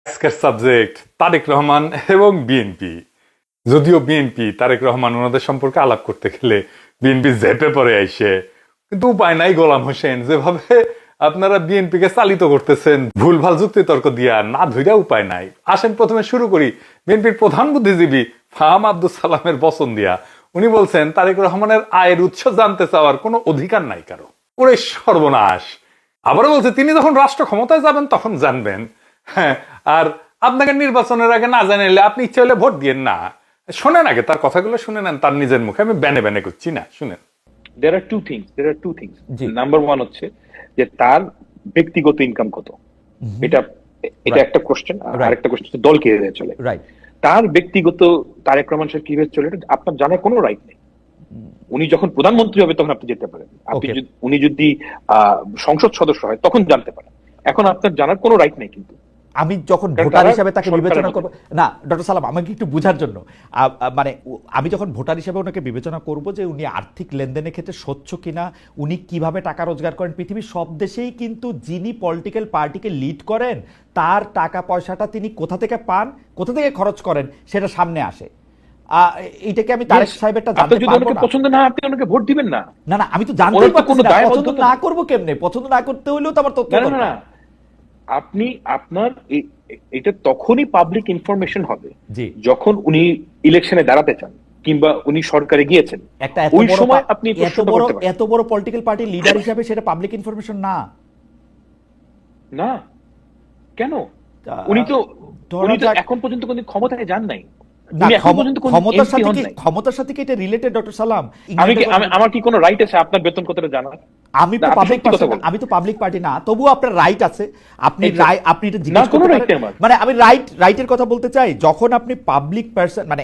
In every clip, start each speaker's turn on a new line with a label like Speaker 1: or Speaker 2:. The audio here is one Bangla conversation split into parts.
Speaker 1: আজকের সাবজেক্ট তারেক রহমান এবং বিএনপি। যদিও বিএনপি তারেক রহমান ওনাদের সম্পর্কে আলাপ করতে গেলে বিএনপি জেপে পড়ে আইসে, কিন্তু উপায় নাই। গোলাম হোসেন যেভাবে আপনারা বিএনপি কে চালিত করতেছেন ভুলভাল যুক্তি তর্ক দিয়া, না ধইরা উপায় নাই। আসেন প্রথমে শুরু করি বিএনপির প্রধান বুদ্ধিজীবী ফাহাম আব্দুল সালামের বচন দিয়া। উনি বলছেন তারেক রহমানের আয়ের উৎস জানতে চাওয়ার কোনো অধিকার নাই কারো। ওরে সর্বনাশ! আবারও বলছে তিনি যখন রাষ্ট্র ক্ষমতায় যাবেন তখন জানবেন। হ্যাঁ, আর আপনাকে নির্বাচনের আগে না জানাইলে আপনি ইচ্ছে হলে ভোট দিয়েন না। শোনেন আগে তার কথাগুলো শুনে নেন তার নিজের মুখে। আমি ব্যানে ব্যানে করছি না, শুনেন।
Speaker 2: there are two things number one হচ্ছে যে তার ব্যক্তিগত ইনকাম কত, এটা একটা কোশ্চেন। আর একটা কোশ্চেন হচ্ছে দল কিভাবে চলে। তার ব্যক্তিগত তারেক রহমান সাহেব কিভাবে চলে এটা আপনার জানার কোনো রাইট নেই। উনি যখন প্রধানমন্ত্রী হবে তখন আপনি যেতে পারেন, উনি যদি সংসদ সদস্য হয় তখন জানতে পারেন। এখন আপনার জানার কোনো রাইট নেই। কিন্তু
Speaker 3: আমি যখন ভোটার হিসেবে তাকে বিবেচনা করব না, ডক্টর সালাম আমাকে একটু বোঝার জন্য, মানে আমি যখন ভোটার হিসেবে ওনাকে বিবেচনা করব যে উনি আর্থিক লেনদেনের ক্ষেত্রে স্বচ্ছ কিনা, উনি কিভাবে টাকা রোজগার করেন। পৃথিবীর সব দেশেই কিন্তু যিনি পলিটিক্যাল পার্টিকে লিড করেন তার টাকা পয়সাটা তিনি কোথা থেকে পান, কোথা থেকে খরচ করেন সেটা সামনে আসে। এইটাকে আমি তারেক সাহেবেরটা জানতে পারবো না।
Speaker 2: পছন্দ না আপনি ওনাকে ভোট দিবেন না।
Speaker 3: না না, আমি তো জানতে পারছি না পছন্দ না করব কেমনে। পছন্দ না করতে হইলেও তো আমার তথ্য দরকার।
Speaker 2: আপনি আপনার এটা তখনই পাবলিক ইনফরমেশন হবে যখন উনি ইলেকশনে দাঁড়াতে চান কিংবা উনি সরকারে গিয়েছেন। ওই সময় আপনি
Speaker 3: এত বড় পলিটিক্যাল পার্টি লিডার হিসেবে সেটা পাবলিক ইনফরমেশন না।
Speaker 2: না কেন? উনি তো এখন পর্যন্ত কোন ক্ষমতায় যান নাই।
Speaker 3: ক্ষমতার সাথে কি এটা রিলেটেড ডক্টর সালাম?
Speaker 2: আমার কি কোনো রাইট আছে আপনার বেতন কতটা জানার?
Speaker 3: আমি তো পাবলিক পার্টি না, তবুও আপনার রাইট আছে। আপনি এটা জিজ্ঞেস করতে পারেন। মানে আমি রাইটের কথা বলতে চাই, যখন আপনি পাবলিক পারসন, মানে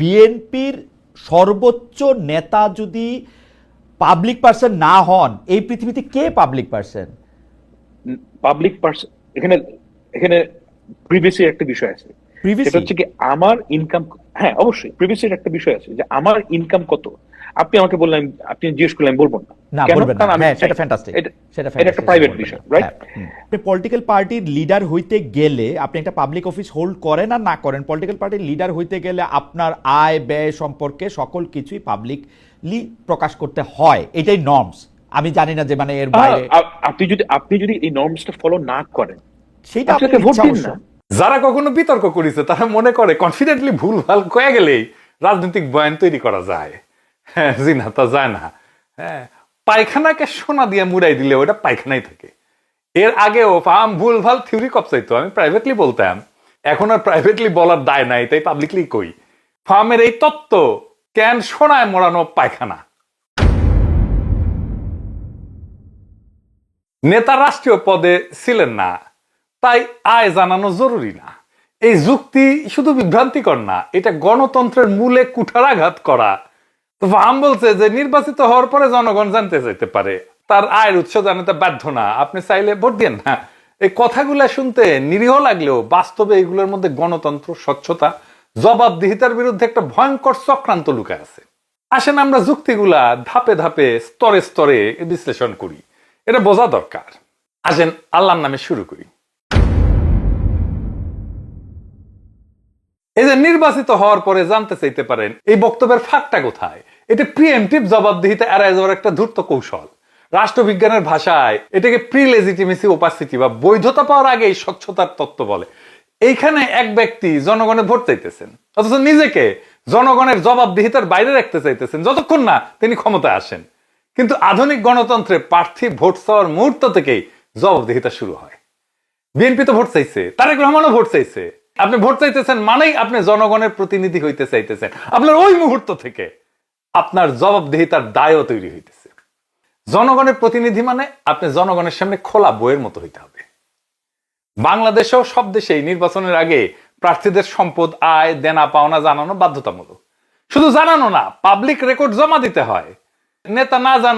Speaker 3: বিএনপির সর্বোচ্চ নেতা যদি পাবলিক পারসন না হন, এই পৃথিবীতে কে পাবলিক পারসন?
Speaker 2: পাবলিক পারসন এখানে প্রিভিয়াসি একটা বিষয় আছে। সেটা হচ্ছে কি আমার ইনকাম। হ্যাঁ অবশ্যই প্রিভিয়াসি একটা বিষয় আছে যে আমার ইনকাম কত। আপনি আমাকে বললেন, আপনি জিজ্ঞেস করলেন, বলবো না কেন? কারণ সেটা ফ্যান্টাস্টিক, এটা একটা প্রাইভেট বিষয়, রাইট?
Speaker 3: পলিটিক্যাল পার্টির লিডার হইতে গেলে আপনি একটা পাবলিক অফিস হোল্ড করেন আর না করেন, পলিটিক্যাল পার্টির লিডার হইতে গেলে আপনার আয় ব্যয় সম্পর্কে সকল কিছুই পাবলিকলি প্রকাশ করতে হয়। এটাই নর্মস। আমি জানি না যে মানে এর বাইরে
Speaker 2: আপনি যদি এই নর্মসটা ফলো না করেন
Speaker 3: সেটা আপনাকে ভোট দিন না।
Speaker 1: যারা কখনো বিতর্ক করেছে তারা মনে করে কনফিডেন্টলি ভুল ভাল কয়ে গেলেই রাজনৈতিক বয়ান তৈরি করা যায়। হ্যাঁ জি না, তা যায় না। হ্যাঁ, পায়খানাকে সোনা দিয়ে মুড়াই দিলে ওটা পায়খানাই থাকে। এর আগেও ফার্ম ভুল ভাল থিওরি কপসাইতো, আমি প্রাইভেটলি বলতাম। এখন আর প্রাইভেটলি বলার দায় নাই, তাই পাবলিকলি কই। ফার্মের এই তত্ত্ব কেন সোনায় মোড়ানো পায়খানা। নেতা রাষ্ট্রীয় পদে ছিলেন না, তাই আয় জানানো জরুরি না। এই যুক্তি শুধু বিভ্রান্তিকর না, এটা গণতন্ত্রের মূলে কুঠারাঘাত করা। তো ফাহাম বলছে যে নির্বাচিত হওয়ার পরে জনগণ জানতে চাইতে পারে, তার আয়ের উৎস জানাতে বাধ্য না। আপনি চাইলে ভোট দেন না। এই কথাগুলো শুনতে নিরীহ লাগলেও বাস্তবে এগুলোর মধ্যে গণতন্ত্র, স্বচ্ছতা, জবাবদিহিতার বিরুদ্ধে একটা ভয়ঙ্কর চক্রান্ত লুকায় আছে। আসেন আমরা যুক্তিগুলা ধাপে ধাপে স্তরে স্তরে বিশ্লেষণ করি, এটা বোঝা দরকার। আসেন আল্লাহর নামে শুরু করি। এই যে নির্বাচিত হওয়ার পরে জানতে চাইতে পারেন, এই বক্তব্যের ফাঁকটা কোথায়? এটা প্রিএমটিভ জবাবদিহিতা এড়ায় যাওয়ার একটা ধূর্ত কৌশল। রাষ্ট্রবিজ্ঞানের ভাষায় এটাকে প্রি লেজিটিমেসি ওপাসিটি বা বৈধতা পাওয়ার আগেই স্বচ্ছতার তত্ত্ব বলে। এইখানে এক ব্যক্তি জনগণের ভোট চাইতেছেন, অথচ নিজেকে জনগণের জবাবদিহিতার বাইরে রাখতে চাইতেছেন যতক্ষণ না তিনি ক্ষমতায় আসেন। কিন্তু আধুনিক গণতন্ত্রে প্রার্থী ভোট চাওয়ার মুহূর্ত থেকেই জবাবদিহিতা শুরু হয়। বিএনপি তো ভোট চাইছে, তারেক রহমানও ভোট চাইছে। আপনি ভোট চাইতেছেন মানেই আপনি জনগণের প্রতিনিধি হইতে চাইতেছেন। আপনার ওই মুহূর্ত থেকে আপনার জবাবদিহিতার দায়ও তৈরি হইতেছে। জনগণের প্রতিনিধি মানে আপনি জনগণের সামনে খোলা বইয়ের মতো হইতে হবে। বাংলাদেশেও সব দেশেই নির্বাচনের আগে প্রার্থীদের সম্পদ, আয়, দেনা পাওনা জানানো বাধ্যতামূলক। শুধু জানানো না, পাবলিক রেকর্ড জমা দিতে হয়। নেতা না জানা